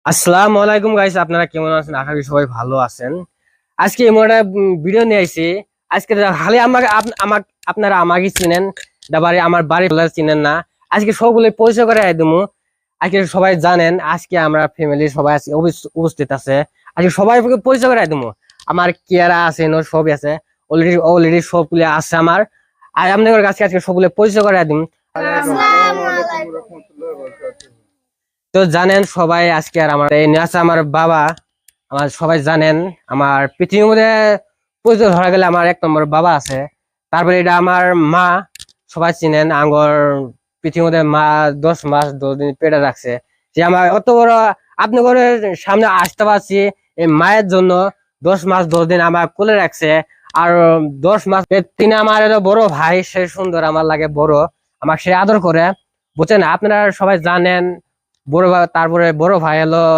আসসালামু আলাইকুম গাইস, আপনারা কেমন আছেন? আশা করি সবাই ভালো আছেন। আজকে এমন একটা ভিডিও নিয়ে আইছি। আজকে খালি আমাকে আপনারা আমাকে চিনেন, তারপরে আমার বাড়ি চিনেন না। আজকে সবগুলো পরিচয় করে দেবো। আজকে সবাই জানেন, আজকে আমরা ফ্যামিলি সবাই আজকে উপস্থিত আছে। আজকে সবাই পরিচয় করে দেবো। আমার কেয়ারা আছে, সবই আছে। অলরেডি অলরেডি সবগুলো আছে আমার। আর আপনাদের কাছে আজকে সবগুলো পরিচয় করে দিন। তো জানেন সবাই, আজকে আর আমার এই আছে আমার বাবা। আমার সবাই জানেন, আমার পৃথিবীর মধ্যে পরিচয় ধরা গেলে আমার 1 নম্বর বাবা আছে। তারপরে এটা আমার মা। সবাই চিনেন, আঙ্গর পৃথিবীর মধ্যে মা 10 মাস 10 দিন পেটে রাখছে। যে আমার অত বড় আপনি করে সামনে আসতে পারছি এই মায়ের জন্য। 10 মাস 10 দিন আমার কোলে রাখছে। আর 10 মাস তিনি আমার এত বড় ভাই, সে সুন্দর আমার লাগে বড়। আমাকে সে আদর করে, বুঝছেন? আপনারা সবাই জানেন। বড় ভাই, তারপরে বড় ভাই হলো